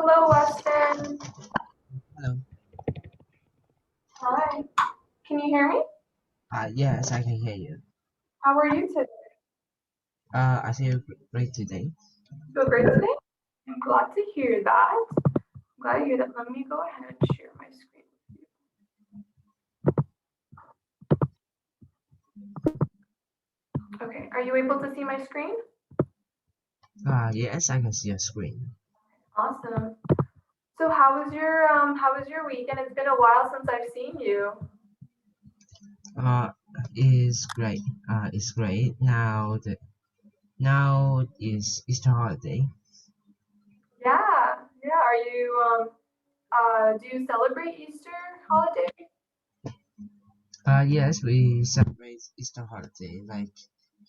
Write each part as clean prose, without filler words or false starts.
Hello, Weston. Hello. Hi. Can you hear me? Yes, I can hear you. How are you today? I feel great today. Feel great today? I'm glad to hear that. I'm glad to hear that. Let me go ahead and share my screen with you. Okay, are you able to see my screen? Yes, I can see your screen. Awesome. So how was your weekend? It's been a while since I've seen you. Uh, it's great. It's great. Now is Easter holiday. Yeah, yeah. Are you do you celebrate Easter holiday? Yes, we celebrate Easter holiday, like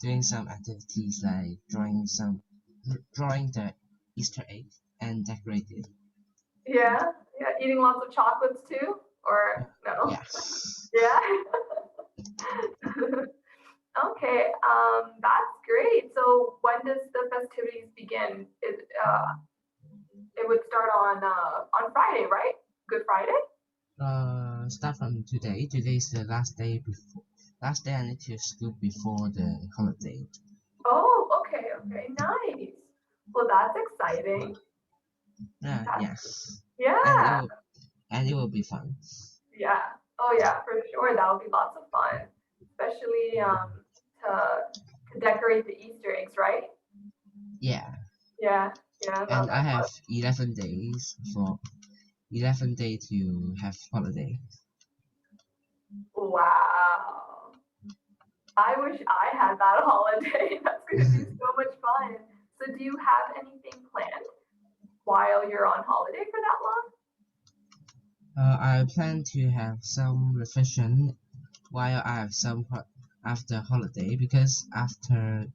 doing some activities like drawing the Easter egg and decorate it. Yeah, yeah. Eating lots of chocolates too, or no? Yeah. Yeah. Okay, that's great. So when does the festivities begin? It would start on Friday, right? Good Friday? Start from today. Today is the last day I need to school before the holiday. Oh, okay, okay, nice. Well, that's exciting. That's, Yeah, and yeah, it will be fun. yeah. Oh, yeah, for sure. That would be lots of fun, especially to decorate the Easter eggs, right? Yeah, Yeah, yeah. No, and I that's have fun. 11 days to have holiday. Wow. I wish I had that holiday. That's going to be so much fun. So, do you have anything planned while you're on holiday for that long? I plan to have some revision while I have after holiday because after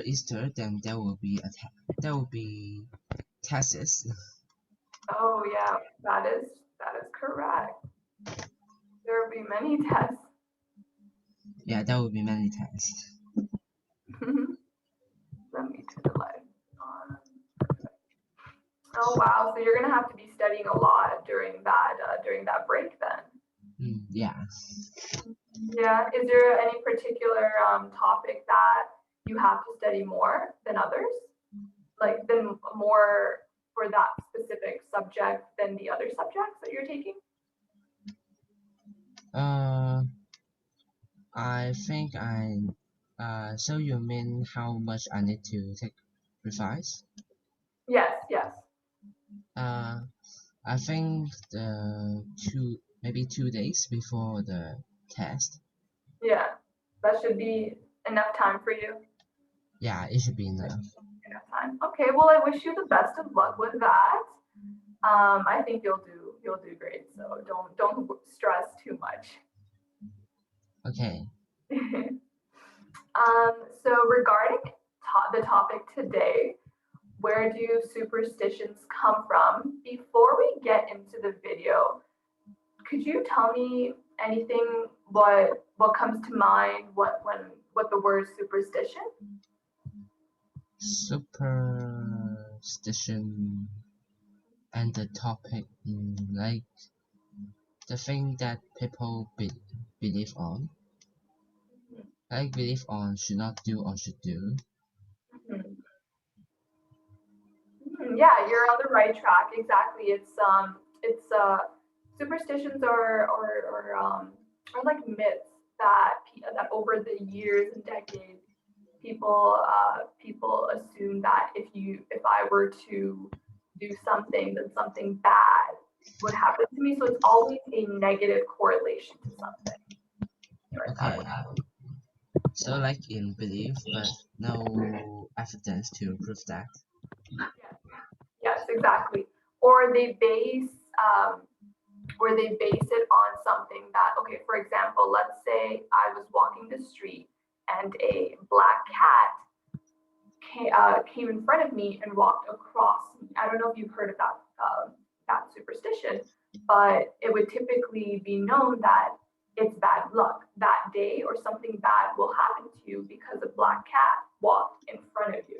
Easter then there will be tests. Oh, yeah, that is correct. There will be many tests. Yeah, there will be many tests. Let me turn the light on. Oh wow, so you're gonna have to be studying a lot during that break then. Yeah. Yeah. Is there any particular topic that you have to study more than others? Like than more for that specific subject than the other subjects that you're taking? Uh, I think so you mean how much I need to take revise? Yes, yes. Uh, I think maybe 2 days before the test. Yeah. That should be enough time for you. Yeah, it should be enough. Enough time. Okay, well I wish you the best of luck with that. I think you'll do great. So don't stress too much. Okay. So regarding the topic today, where do superstitions come from? Before we get into the video, could you tell me anything what comes to mind what the word superstition? Superstition and the topic, like the thing that people believe on, like believe on should not do or should do. Mhm. Yeah, you're on the right track. Exactly. It's superstitions are like myths that over the years and decades people assume that if I were to do something, then something bad would happen to me. So it's always a negative correlation to something. You're Okay. exactly. So like in belief, but no evidence to prove that. Yes, yes, exactly. Or they base um, or they base it on something that, okay, for example, let's say I was walking the street and a black cat came in front of me and walked across me. I don't know if you've heard of that superstition, but it would typically be known that it's bad luck that day or something bad will happen to you because a black cat walked in front of you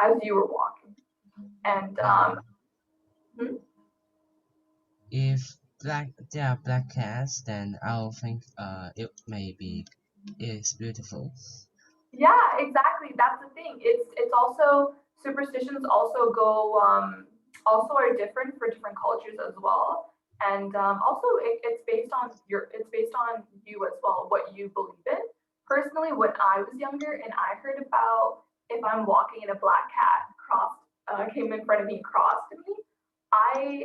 as you were walking. And Uh, Hmm? If there are black cats, then I'll think it maybe is beautiful. Yeah, exactly. That's the thing. It's also superstitions also go also are different for different cultures as well. And also it's based on you as well, what you believe in. Personally, when I was younger and I heard about if I'm walking and a black cat came in front of me and crossed me, I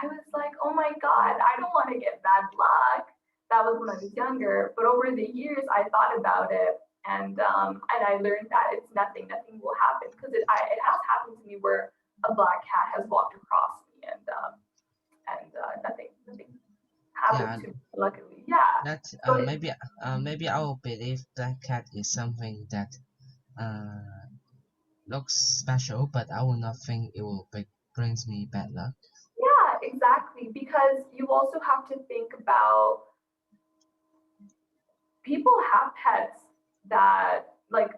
I was like, oh my God, I don't want to get bad luck. That was when I was younger. But over the years I thought about it and I learned that it's nothing will happen because it has happened to me where a black cat has walked across me and nothing happened Yeah, to me. Luckily, yeah. that So maybe I will believe black cat is something that uh looks special, but I will not think it will brings me bad luck. yeah, exactly. Because you also have to think about people have pets that like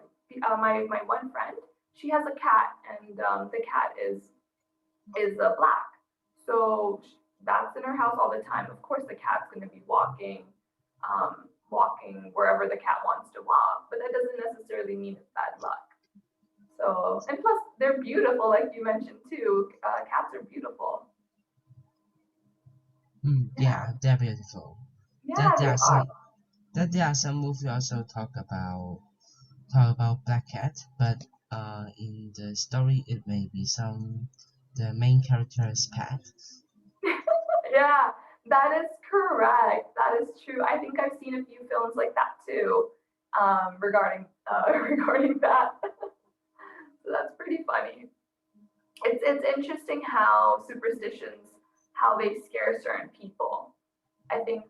my one friend, she has a cat and the cat is a black. So that's in her house all the time. Of course, the cat's going to be walking wherever the cat wants to walk, but that doesn't necessarily mean it's bad luck. So, and plus, they're beautiful, like you mentioned too. Cats are beautiful. Yeah, Yeah, they're beautiful. yeah, That there they are are. some movies also talk about black cat, but in the story it may be the main character's pet. Yeah, that is correct. That is true. I think I've seen a few films like that too, regarding regarding that. So that's pretty funny. It's interesting how superstitions how they scare certain people. I think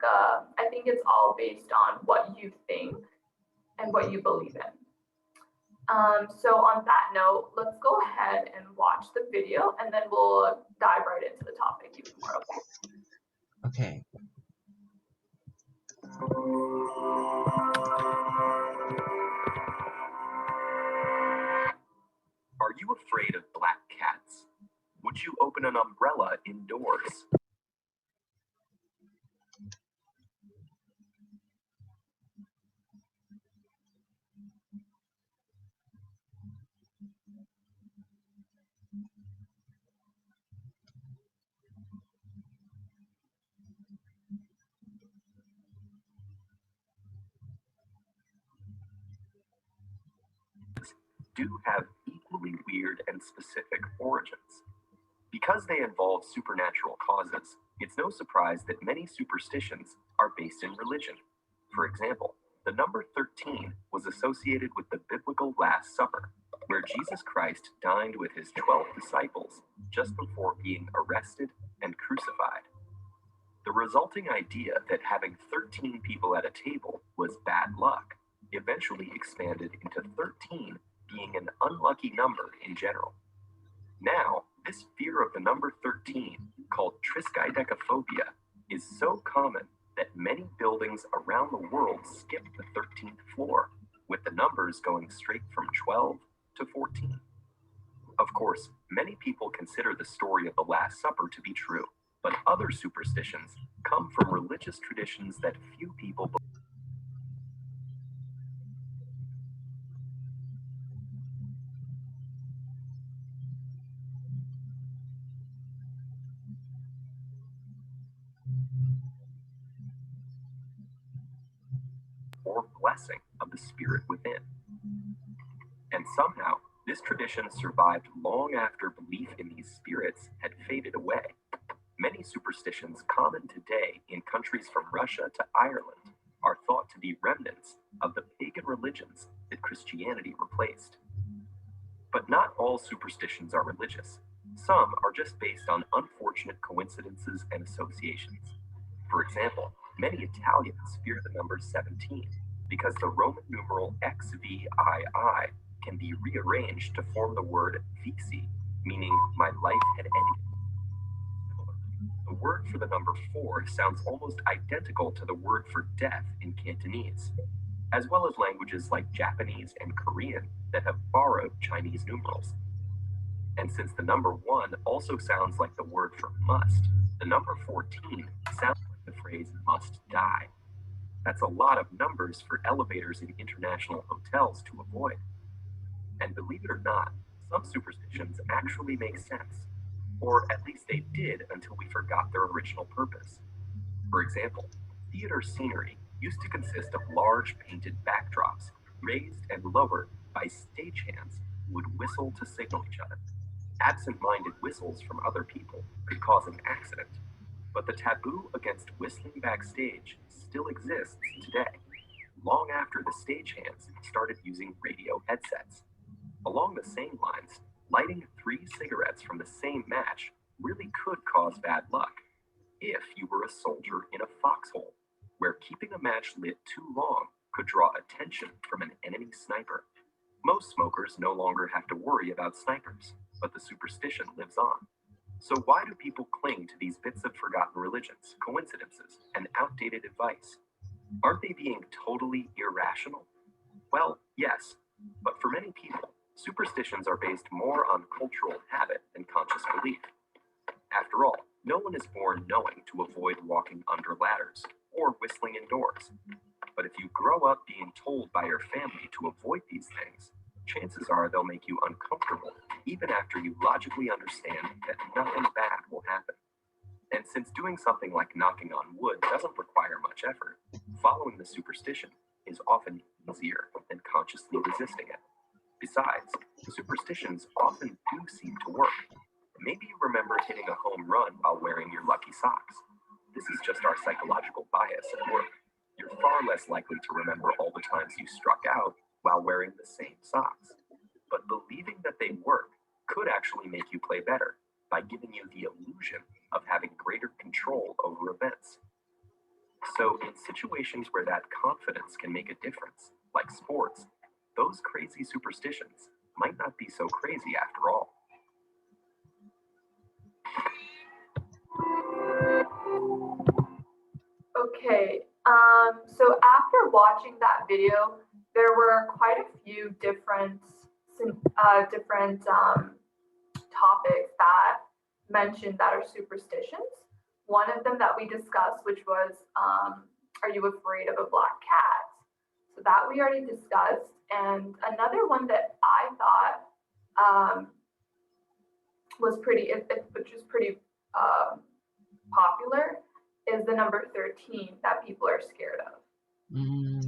it's all based on what you think and what you believe in. So on that note, let's go ahead and watch the video, and then we'll dive right into the topic even more. Okay. Okay. Are you afraid of black cats? Would you open an umbrella indoors? Do have equally weird and specific origins. Because they involve supernatural causes, it's no surprise that many superstitions are based in religion. For example, the number 13 was associated with the biblical Last Supper, where Jesus Christ dined with his 12 disciples just before being arrested and crucified. The resulting idea that having 13 people at a table was bad luck eventually expanded into 13 being an unlucky number in general. Now, this fear of the number 13, called triskaidekaphobia, is so common that many buildings around the world skip the 13th floor, with the numbers going straight from 12 to 14. Of course, many people consider the story of the Last Supper to be true, but other superstitions come from religious traditions that few people believe. Or blessing of the spirit within. And somehow, this tradition survived long after belief in these spirits had faded away. Many superstitions common today in countries from Russia to Ireland are thought to be remnants of the pagan religions that Christianity replaced. But not all superstitions are religious. Some are just based on unfortunate coincidences and associations. For example, many Italians fear the number 17 because the Roman numeral XVII can be rearranged to form the word vixi, meaning my life had ended. Similarly, the word for the number 4 sounds almost identical to the word for death in Cantonese, as well as languages like Japanese and Korean that have borrowed Chinese numerals. And since the number 1 also sounds like the word for must, the number 14 sounds like the phrase must die. That's a lot of numbers for elevators in international hotels to avoid. And believe it or not, some superstitions actually make sense. Or at least they did until we forgot their original purpose. For example, theater scenery used to consist of large painted backdrops, raised and lowered by stagehands who would whistle to signal each other. Absent-minded whistles from other people could cause an accident, but the taboo against whistling backstage still exists today, long after the stagehands started using radio headsets. Along the same lines, lighting 3 cigarettes from the same match really could cause bad luck if you were a soldier in a foxhole, where keeping a match lit too long could draw attention from an enemy sniper. Most smokers no longer have to worry about snipers, but the superstition lives on. So why do people cling to these bits of forgotten religions, coincidences, and outdated advice? Aren't they being totally irrational? Well, yes, but for many people, superstitions are based more on cultural habit than conscious belief. After all, no one is born knowing to avoid walking under ladders or whistling indoors. But if you grow up being told by your family to avoid these things, chances are they'll make you uncomfortable even after you logically understand that nothing bad will happen. And since doing something like knocking on wood doesn't require much effort, following the superstition is often easier than consciously resisting it. Besides, superstitions often do seem to work. Maybe you remember hitting a home run while wearing your lucky socks. This is just our psychological bias at work. You're far less likely to remember all the times you struck out while wearing the same socks. But believing that they work could actually make you play better by giving you the illusion of having greater control over events. So in situations where that confidence can make a difference, like sports, those crazy superstitions might not be so crazy after all. Okay, so after watching that video, there were quite a few different topics that mentioned that are superstitions. One of them that we discussed, which was, are you afraid of a black cat? So that we already discussed. And another one that I thought was pretty, which is pretty popular, is the number 13 that people are scared of.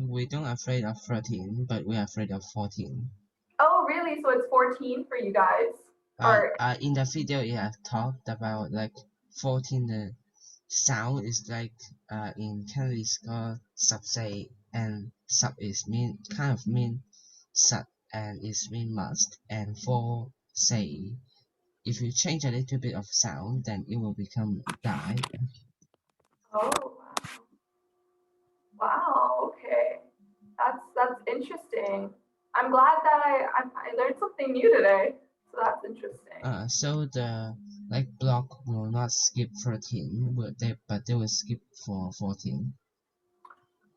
We don't afraid of 13, but we're afraid of 14. Oh, really? So it's 14 for you guys? In the video, you have talked about like 14. The sound is like in Cantonese called sub say, and sub is mean sub and is mean must, and for say. If you change a little bit of sound, then it will become die. Oh, wow. Okay, that's interesting. I'm glad that I learned something new today. So that's interesting. So the block will not skip 13, but they will skip for 14.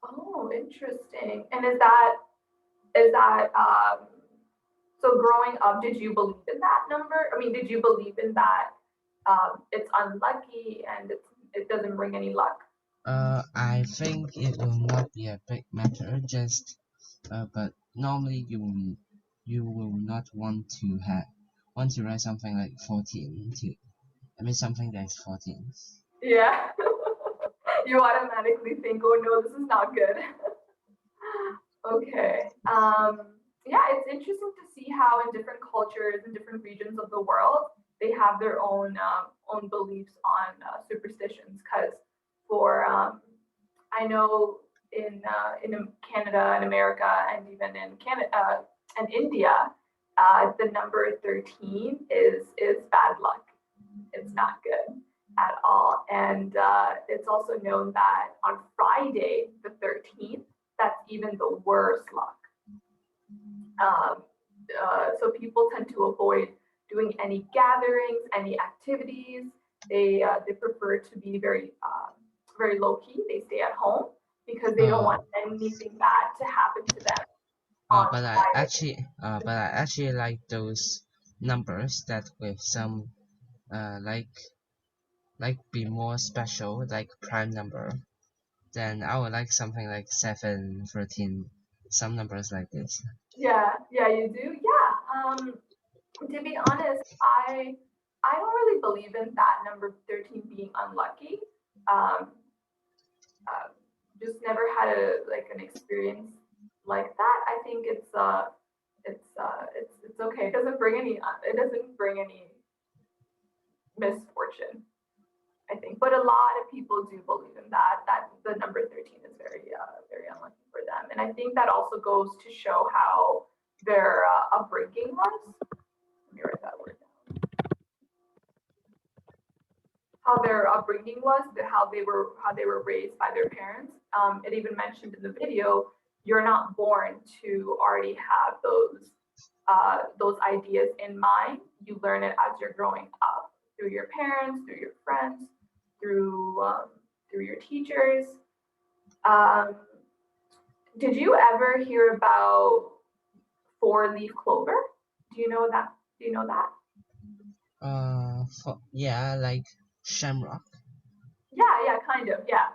Oh, interesting. And is that so growing up, did you believe in that number? I mean, did you believe in that it's unlucky and it doesn't bring any luck? I think it will not be a big matter, just but normally you will not want to write something like 14 something that's 14. Yeah. You automatically think, oh no, this is not good. Okay. Yeah, it's interesting to see how in different cultures and different regions of the world, they have their own beliefs on superstitions. Because for I know in Canada and America and even in Canada and India, the number 13 is bad luck. It's not good at all. And it's also known that on Friday, the 13th, that's even the worst luck. So people tend to avoid doing any gatherings, any activities. They prefer to be very low key. They stay at home because they don't want anything bad to happen to them. But I actually like those numbers that with some like be more special, like prime number, then I would like something like 7, 13, some numbers like this. Yeah, yeah, you do. Yeah. To be honest, I don't really believe in that number 13 being unlucky. Um, just never had an experience like that. I think it's okay. It doesn't bring any misfortune, I think. But a lot of people do believe in that the number 13 is very unlucky for them. And I think that also goes to show how their upbringing was. Let me write that word down. How their upbringing was, how they were raised by their parents. It even mentioned in the video, you're not born to already have those ideas in mind. You learn it as you're growing up through your parents, through your friends, through your teachers. Did you ever hear about four-leaf clover? Do you know that? Yeah, like shamrock. Yeah, kind of. Yeah.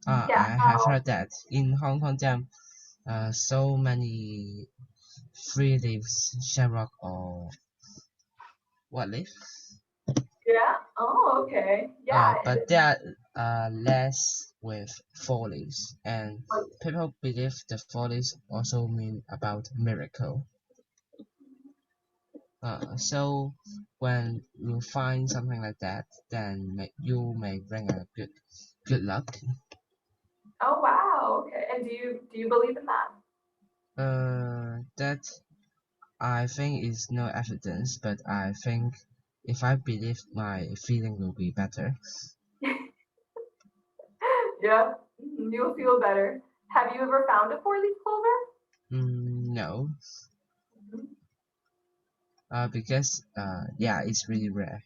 I have heard that in Hong Kong there are so many 3 leaves shamrock or what leaf? Yeah. Oh, okay. Yeah. But there are less with 4 leaves, and people believe the 4 leaves also mean about miracle. So when you find something like that, then you may bring a good luck. Oh wow. Okay. And do you believe in that? That I think is no evidence, but I think if I believe, my feeling will be better. Yeah. You'll feel better. Have you ever found a four-leaf clover? No. Because yeah, it's really rare.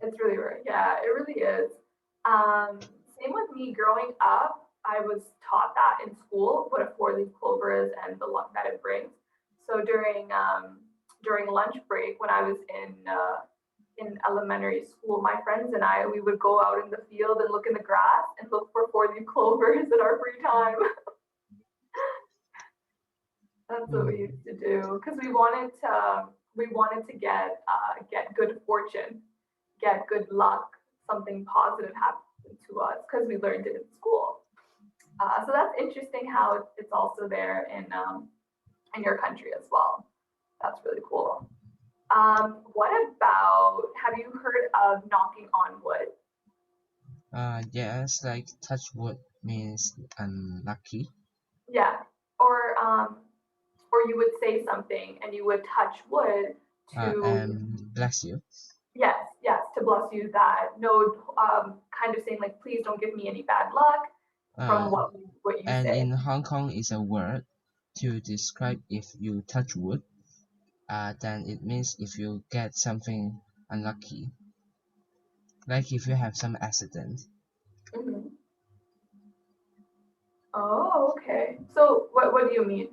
It's really rare. Yeah, it really is. Same with me growing up. I was taught that in school what a four-leaf clover is and the luck that it brings. So during lunch break when I was in elementary school, my friends and we would go out in the field and look in the grass and look for four-leaf clovers in our free time. That's what we used to do because we wanted to get good fortune, get good luck, something positive happen to us because we learned it in school. So that's interesting how it's also there in your country as well. That's really cool. What about, have you heard of knocking on wood? Yes, like touch wood means unlucky. Yeah, or you would say something and you would touch wood to bless you. Yes, to bless you. That no, kind of saying like, please don't give me any bad luck from what you and say. In Hong Kong is a word to describe if you touch wood. Then it means if you get something unlucky, like if you have some accident. Mm-hmm. Oh, okay. So what do you mean?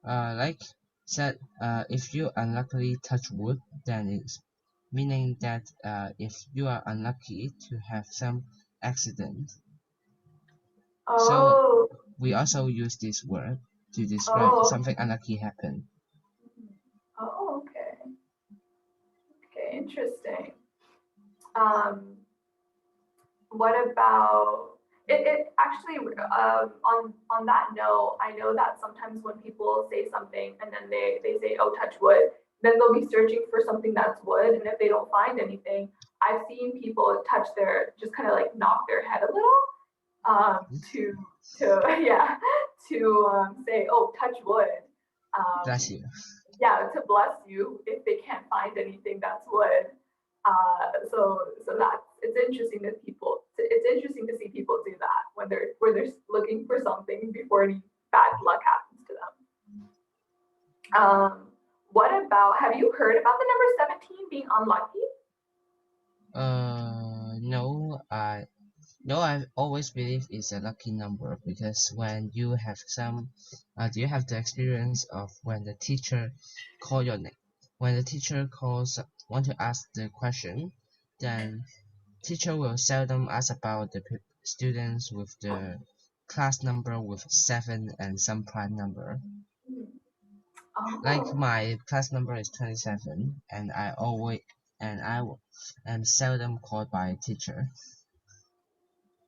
Like said, if you unluckily touch wood, then it's meaning that if you are unlucky to have some accident. Oh. So we also use this word to describe something unlucky happen. Oh, okay. Okay, interesting. What about it actually on that note, I know that sometimes when people say something and then they say, oh, touch wood, then they'll be searching for something that's wood, and if they don't find anything, I've seen people touch just kind of like knock their head a little to yeah, to say, oh, touch wood. Bless you. Yeah, to bless you if they can't find anything that's wood. So it's interesting to see people do that when they're looking for something before any bad luck happens to them. What about, have you heard about the number 17 being unlucky? No, I always believe it's a lucky number because when you have do you have the experience of when the teacher call your name, when the teacher want to ask the question, then teacher will seldom ask about the students with the class number with 7 and some prime number. Like Oh. my class number is 27, and I am seldom called by a teacher.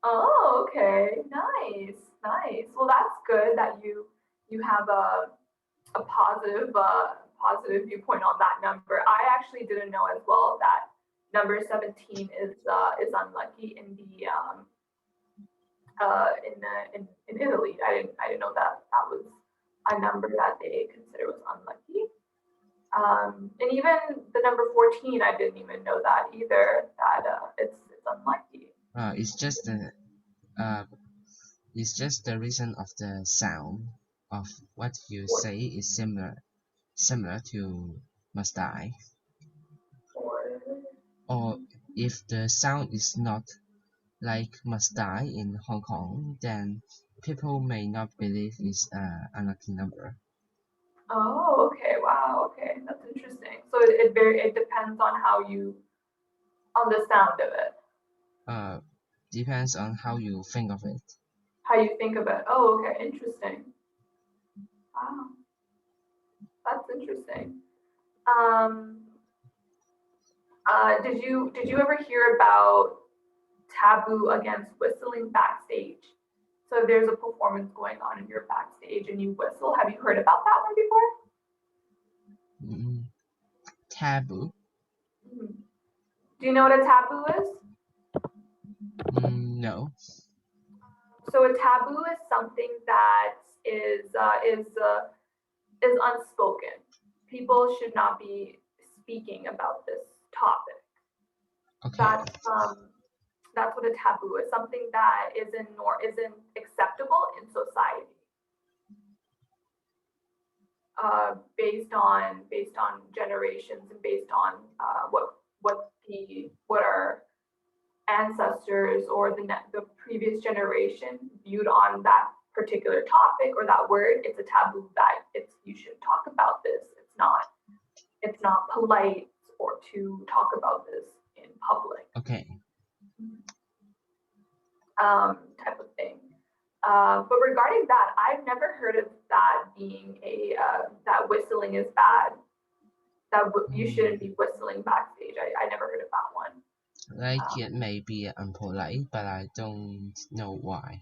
Oh, okay. Nice. Nice. Well, that's good that you have a positive viewpoint on that number. I actually didn't know as well that number 17 is unlucky in the in Italy. I didn't know that that was a number that they consider was unlucky. And even the number 14, I didn't even know that either. That it's unlucky. It's just the reason of the sound of what you say is similar to must die. Or if the sound is not like must die in Hong Kong, then people may not believe it's an unlucky number. Oh, okay. Wow. Okay, that's interesting. So it depends on how you on the sound of it. Depends on how you think of it. How you think of it. Oh, okay. Interesting. Wow, that's interesting. Did you ever hear about taboo against whistling backstage? So if there's a performance going on and you're backstage and you whistle, have you heard about that one before? Taboo? Do you know what a taboo is? No. So a taboo is something that is unspoken. People should not be speaking about this topic. Okay. That's what a taboo is. Something that isn't acceptable in society. Based on generations and based on what our ancestors or the previous generation viewed on that particular topic or that word. It's a taboo that you should talk about this. It's not polite or to talk about this in public. Okay. Type of thing. But regarding that, I've never heard of that being that whistling is bad. That you shouldn't be whistling backstage. I never heard of that one. Like it may be unpolite, but I don't know why.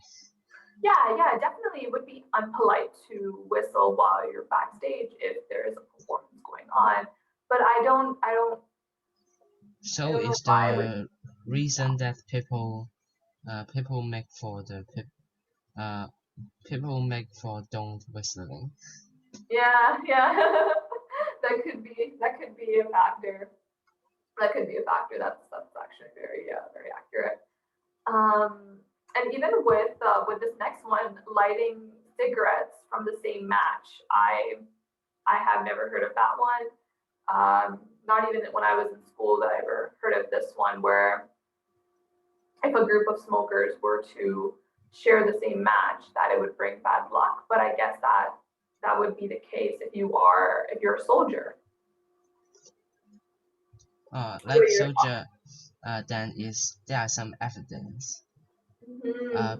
Yeah, definitely it would be unpolite to whistle while you're backstage if there is a performance going on. But I don't. So is the reason that people make for don't whistling? Yeah. that could be a factor. That could be a factor. That's actually very accurate. And even with this next one, lighting cigarettes from the same match, I have never heard of that one. Not even when I was in school that I ever heard of this one, where if a group of smokers were to share the same match, that it would bring bad luck. But I guess that would be the case if you're a soldier. Like soldier, then there are some evidence.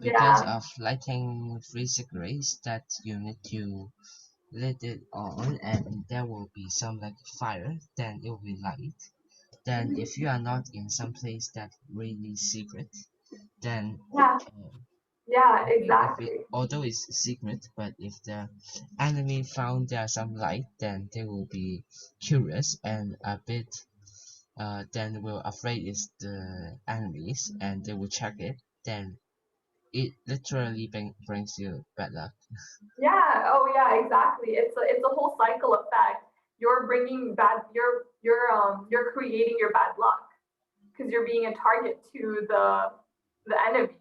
Because of lighting 3 cigarettes that you need to lit it on and there will be some like fire, then it will be light. Then if you are not in some place that really secret, then exactly. Although it's secret, but if the enemy found there some light, then they will be curious and a bit then will afraid it's the enemies and they will check it, then it literally brings you bad luck. Yeah. Oh, yeah. Exactly. It's a whole cycle effect. You're bringing bad. You're creating your bad luck because you're being a target to the enemy.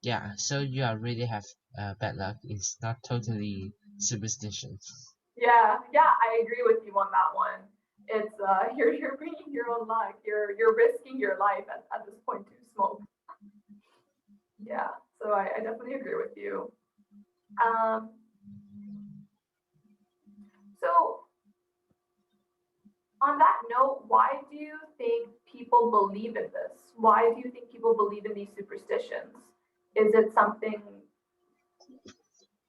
Yeah. So you really have bad luck. It's not totally superstition. Yeah. I agree with you on that one. It's you're bringing your own luck. You're risking your life at this point to smoke. Yeah. So I definitely agree with you. So on that note, why do you think people believe in this? Why do you think people believe in these superstitions? Is it something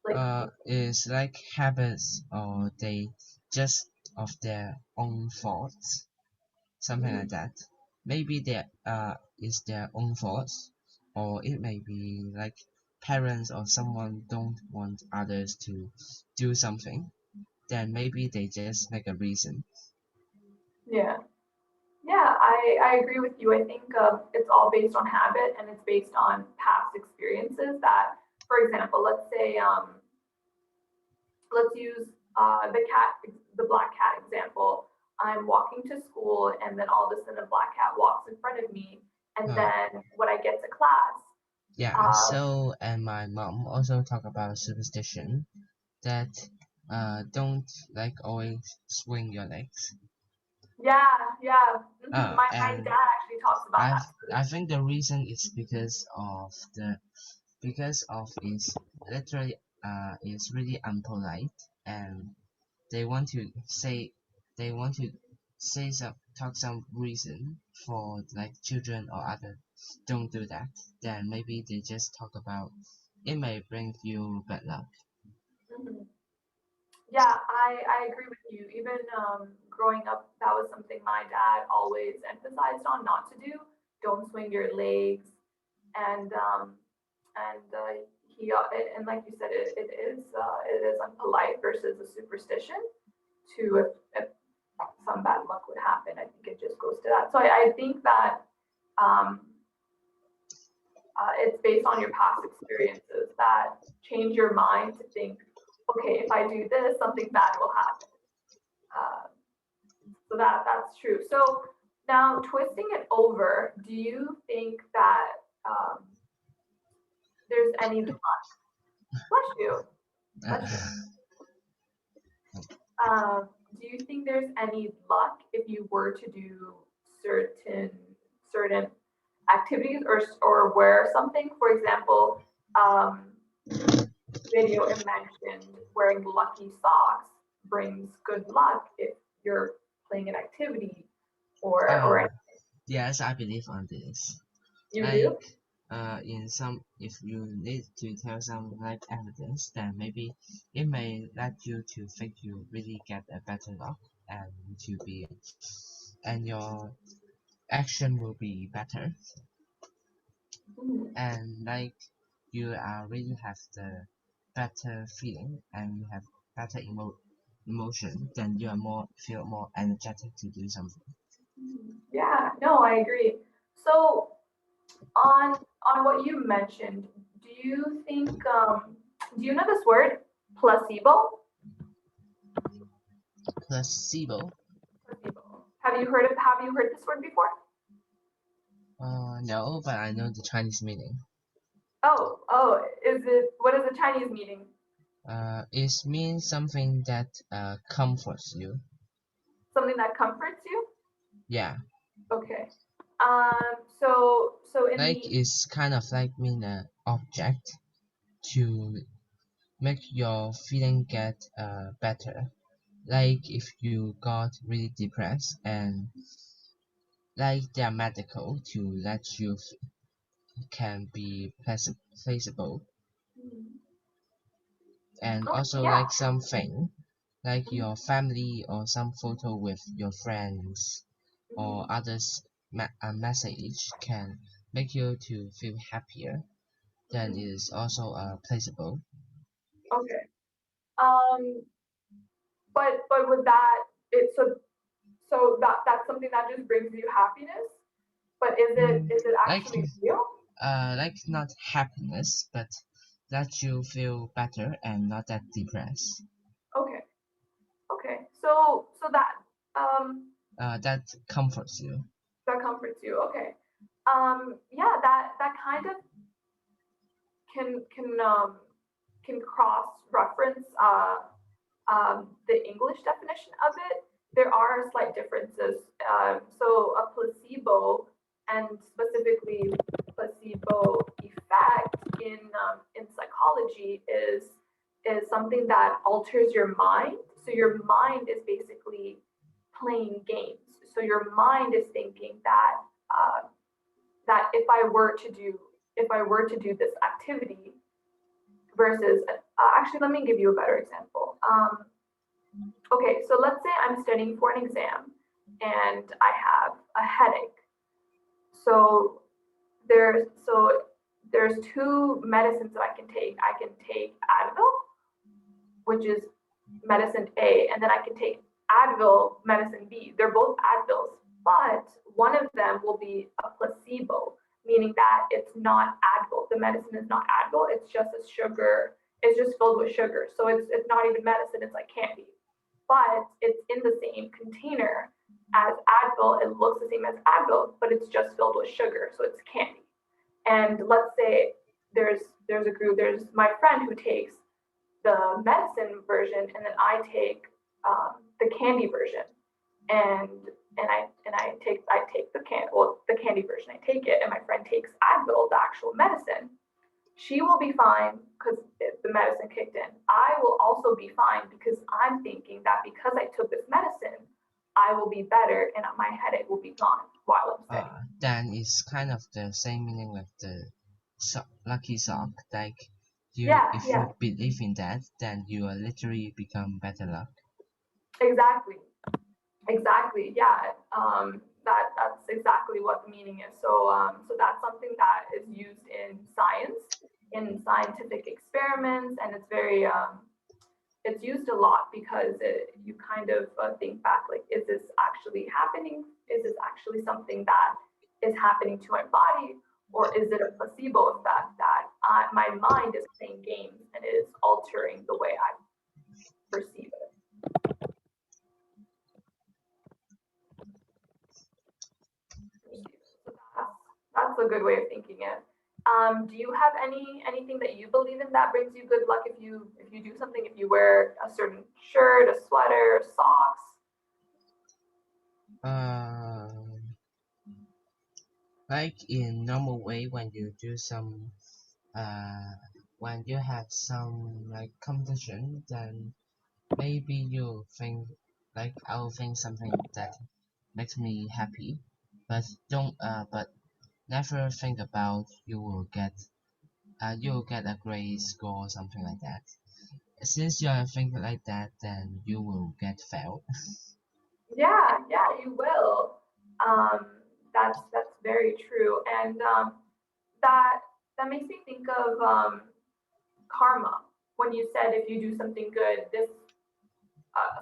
like, Is like habits or they just of their own faults, something like that. Maybe there is their own faults, or it may be like parents or someone don't want others to do something, then maybe they just make a reason. yeah. Yeah, I agree with you. I think it's all based on habit and it's based on past experiences that, for example, let's use the black cat example. I'm walking to school and then all of a sudden a black cat walks in front of me. And Uh, then when I get to class, yeah, so and my mom also talk about superstition that don't like always swing your legs. yeah. My And dad actually talks about I that. I think the reason is because of is literally is really unpolite, and they want to say they want to say some reason for like children or other don't do that, then maybe they just talk about it may bring you bad luck. Mhm. Yeah, I agree with you. Even growing up, that was something my dad always emphasized on not to do. Don't swing your legs, and he and like you said, it is unpolite versus a superstition. To if some bad luck would happen, I think it just goes to that. So I think that um, it's based on your past experiences that change your mind to think, okay, if I do this, something bad will happen. Uh, so that's true. So now twisting it over, do you think that there's any luck? Bless you. Bless you. Do you think there's any luck if you were to do certain activities or wear something? For example, video it mentioned wearing lucky socks brings good luck if you're playing an activity or Yes, I believe on this. you Like do. in some if you need to tell some like evidence, then maybe it may let you to think you really get a better luck and to be and your action will be better, Mhm. and like you are really have the better feeling and you have better emotion, then you are more feel more energetic to do something. Yeah, no, I agree. So on what you mentioned, do you think do you know this word placebo? Placebo. Placebo. Have you heard this word before? No, but I know the Chinese meaning. Oh, is it what is the Chinese meaning? It means something that comforts you. Something that comforts you? Yeah, Okay. So in like the it's kind of like mean a object to make your feeling get better. Like if you got really depressed and like they are medical to let you can be placeable, and oh also yeah. like something like your family or some photo with your friends or Mhm. others a message can make you to feel happier, then it is also placeable. Okay. Um, but with that, that's something that just brings you happiness. But is it Like actually real? like not happiness, but that you feel better and not that depressed. Okay. Okay. So That comforts you. that comforts you. Okay. Yeah, that kind of can can um can cross reference the English definition of it. There are slight differences. So a placebo and specifically placebo effect in psychology is something that alters your mind. So your mind is basically playing games. So your mind is thinking that that if I were to do this activity versus actually, let me give you a better example. Okay, so let's say I'm studying for an exam and I have a headache. So there's two medicines that I can take. I can take Advil, which is medicine A, and then I can take Advil, medicine B. They're both Advils, but one of them will be a placebo, meaning that it's not Advil. The medicine is not Advil. It's just a sugar. It's just filled with sugar. So it's not even medicine. It's like candy, but it's in the same container as Advil. It looks the same as Advil, but it's just filled with sugar. So it's candy. And let's say there's my friend who takes the medicine version, and then I take the candy version, and I take the candy version. I take it, and my friend takes Advil, the actual medicine. She will be fine because the medicine kicked in. I will also be fine because I'm thinking that because I took this medicine, I will be better and my headache will be gone while I'm studying. Then it's kind of the same meaning with the lucky sock. Like you believe in that, then you will literally become better luck. Exactly. Yeah. That's exactly what the meaning is. So that's something that is used in science, in scientific experiments, and it's very it's used a lot because you kind of think back, like, is this actually happening? Is this actually something that is happening to my body, or is it a placebo effect that my mind is playing games and is altering the way I perceive it? That's a good way of thinking it. Do you have anything that you believe in that brings you good luck if you do something, if you wear a certain shirt, a sweater, socks? Like in normal way, when you do some when you have some like competition, then maybe you think like I'll think something that makes me happy, but never think about you will get a great score or something like that. Since you are thinking like that, then you will get failed. Yeah, you will. That's very true, and that makes me think of karma. When you said if you do something good, this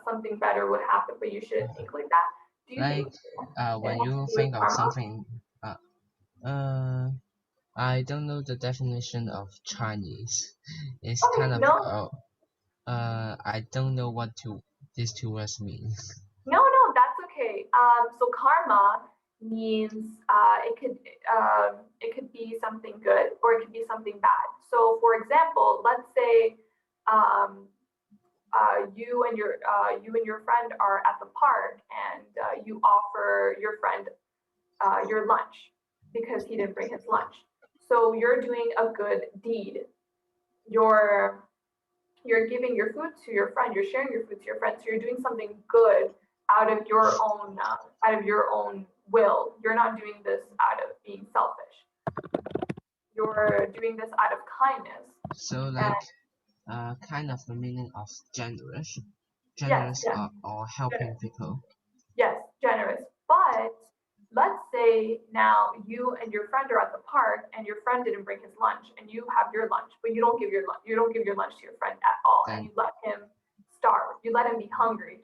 something better would happen, but you shouldn't think like that. Do you like think when you think of something, I don't know the definition of Chinese. It's okay, kind of no. I don't know what these two words mean. No, that's okay. So karma means it could be something good or it could be something bad. So for example, let's say you and your friend are at the park and you offer your friend your lunch because he didn't bring his lunch. So you're doing a good deed. You're giving your food to your friend. You're sharing your food to your friend. So you're doing something good out of your own will. You're not doing this out of being selfish. You're doing this out of kindness. So like kind of the meaning of generous Yes. or helping people. Yes, generous. But let's say now you and your friend are at the park and your friend didn't bring his lunch and you have your lunch, but you don't give your lunch to your friend at all, and you let him starve. You let him be hungry.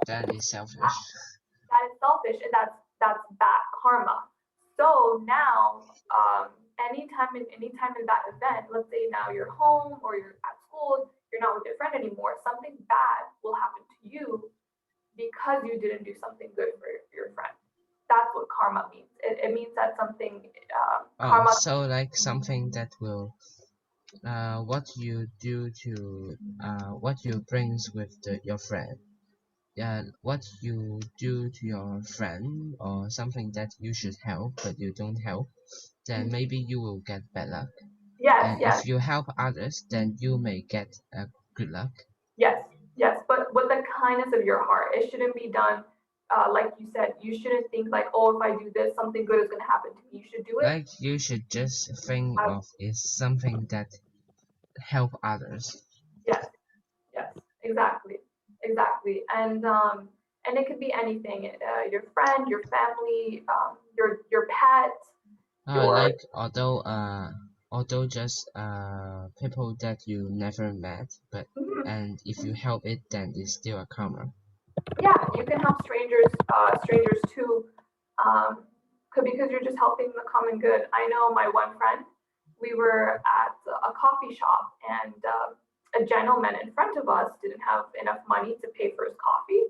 That is selfish. That is selfish, and that's bad karma. So now anytime in that event, let's say now you're home or you're at school, you're not with your friend anymore, something bad will happen to you because you didn't do something good for your friend. That's what karma means. It means that something karma. So like something that will what you do to what you brings with your friend. Yeah, what you do to your friend or something that you should help but you don't help, then maybe you will get bad luck. Yes. If you help others, then you may get good luck. Yes, but with the kindness of your heart. It shouldn't be done like you said, you shouldn't think like, oh, if I do this, something good is going to happen to me. You should do it. Like you should just think of is something that help others. Yes, yes, exactly, and it could be anything. Your friend, your family, your pet, your Like although just people that you never met, but Mhm. and if you help it, then it's still a karma. Yeah, you can help strangers too, because you're just helping the common good. I know my one friend, we were at a coffee shop, and a gentleman in front of us didn't have enough money to pay for his coffee,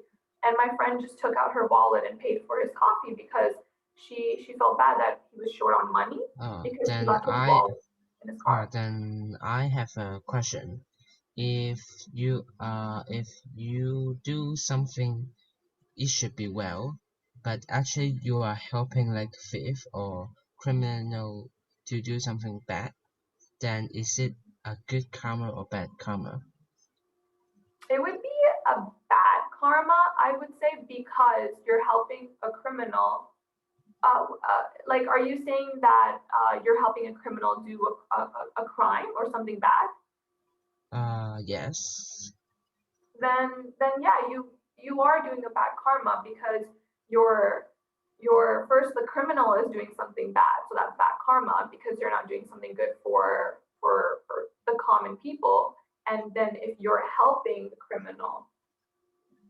and my friend just took out her wallet and paid for his coffee because she felt bad that he was short on money because he left his wallet in his car. Then I have a question. If you do something, it should be well, but actually you are helping like thief or criminal to do something bad, then is it a good karma or bad karma? It would be a bad karma, I would say, because you're helping a criminal. Like, are you saying that you're helping a criminal do a crime or something bad? Yes. Then yeah, you are doing a bad karma because you're first, the criminal is doing something bad, so that's bad karma because you're not doing something good for the common people. And then if you're helping the criminal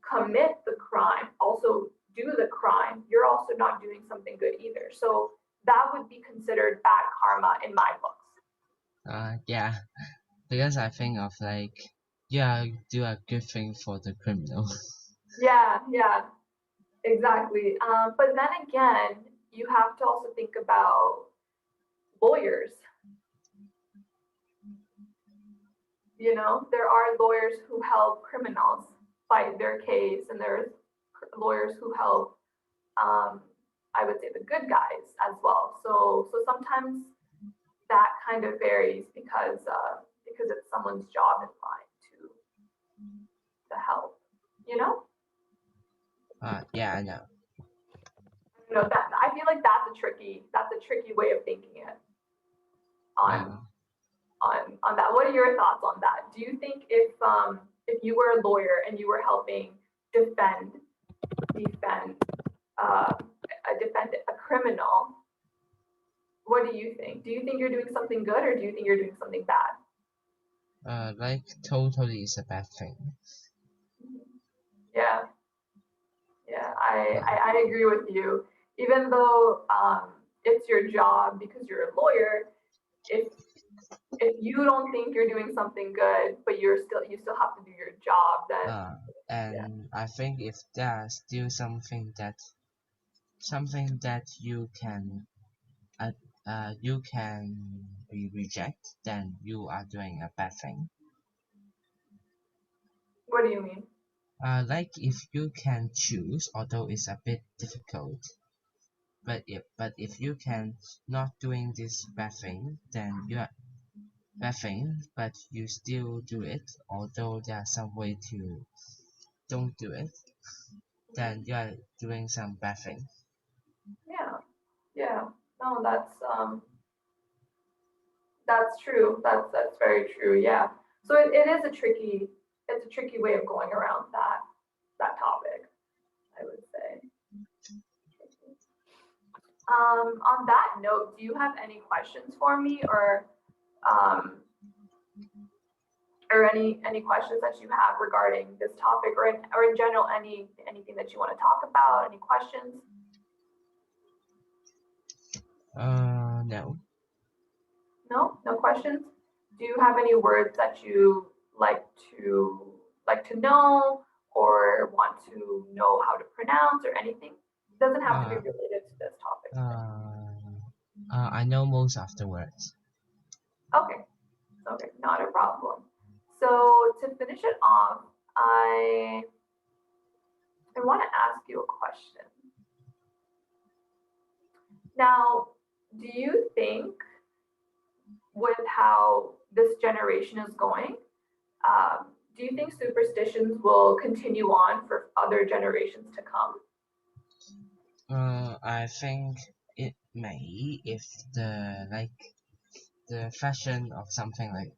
commit the crime, also do the crime, you're also not doing something good either. So that would be considered bad karma in my books. Yeah, because I think of like, yeah, do a good thing for the criminal. Yeah, yeah, exactly. But then again, you have to also think about lawyers. You know, there are lawyers who help criminals fight their case, and there's lawyers who help, I would say, the good guys as well. So sometimes that kind of varies because it's someone's job in line to help. You know, Yeah, I know. that I feel like that's a tricky way of thinking it on on that. What are your thoughts on that? Do you think if you were a lawyer and you were helping defend a criminal, what do you think? Do you think you're doing something good or do you think you're doing something bad? Like totally is a bad thing. Yeah, yeah, I agree with you. Even though it's your job because you're a lawyer, if you don't think you're doing something good, but you still have to do your job, then and I think if there's still something that you can be reject, then you are doing a bad thing. What do you mean? Like if you can choose, although it's a bit difficult, but if you can not doing this bad thing, then you are bad thing, but you still do it, although there's some way to don't do it, then you are doing some bad thing. Yeah, yeah. No, that's true. That's very true. Yeah. So it is it's a tricky way of going around that topic, I would say. On that note, do you have any questions for me um, or any questions that you have regarding this topic or in general anything that you want to talk about? Any questions? No. No questions. Do you have any words that you like to know or want to know how to pronounce or anything? It doesn't have to be related to this topic. I know most of the words. Okay, not a problem. So to finish it off, I want to ask you a question. Now, do you think with how this generation is going, do you think superstitions will continue on for other generations to come? I think it may if the fashion of something like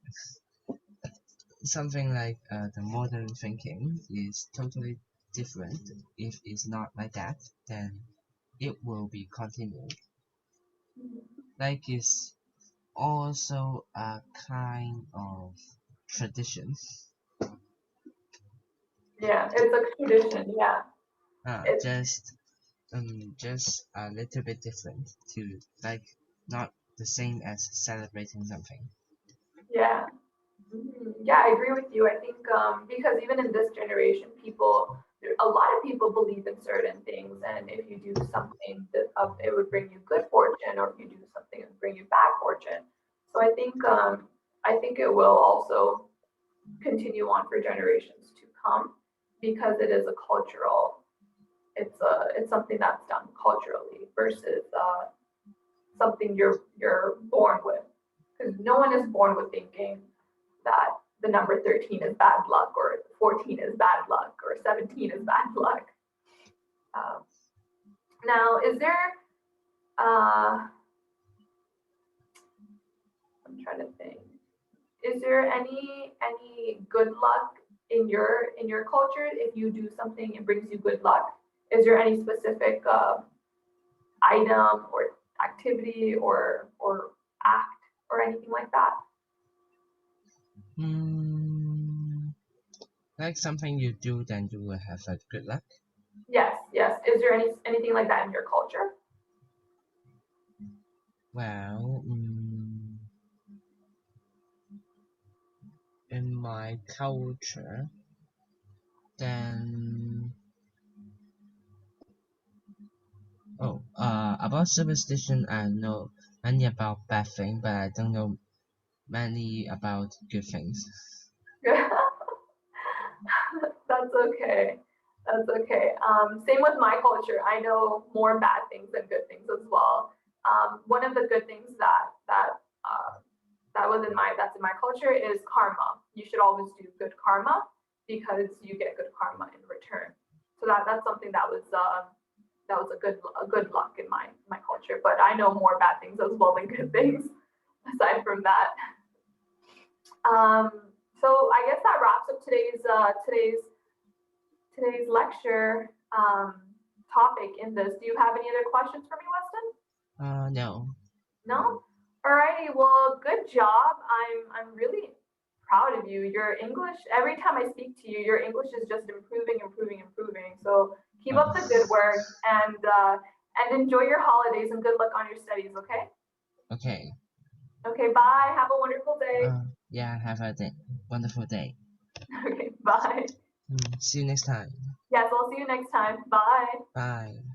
the modern thinking is totally different. If it's not like that, then it will be continued. Like it's also a kind of tradition. Yeah, it's a tradition. Yeah, it's Just a little bit different to like not the same as celebrating something. yeah. Yeah, I agree with you. I think because even in this generation, a lot of people believe in certain things, and if you do something that it would bring you good fortune, or if you do something it would bring you bad fortune. So I think it will also continue on for generations to come because it is a cultural. It's something that's done culturally versus something you're born with, because no one is born with thinking that the number 13 is bad luck, or 14 is bad luck, or 17 is bad luck. Um, Now, is there, I'm trying to think, is there any good luck in your culture if you do something it brings you good luck? Is there any specific item or activity or act or anything like that? Like something you do, then you will have a good luck. Yes, yes. Is there anything like that in your culture? Well, in my culture, then about superstition, I know many about bad things, but I don't know many about good things. That's okay. That's okay. Same with my culture. I know more bad things than good things as well. One of the good things that's in my culture is karma. You should always do good karma because you get good karma in return. So that's something that was a good luck in my culture. But I know more bad things as well than good things. Aside from that, um, so I guess that wraps up today's lecture topic in this. Do you have any other questions for me, Weston? No. No? Alrighty, well, good job. I'm really proud of you. Your English, every time I speak to you, your English is just improving, improving, improving. So keep up the good work and enjoy your holidays and good luck on your studies, okay? Okay. Okay, bye. Have a wonderful day. Yeah, have a wonderful day. Okay, bye. See you next time. Yes, I'll see you next time. Bye. Bye.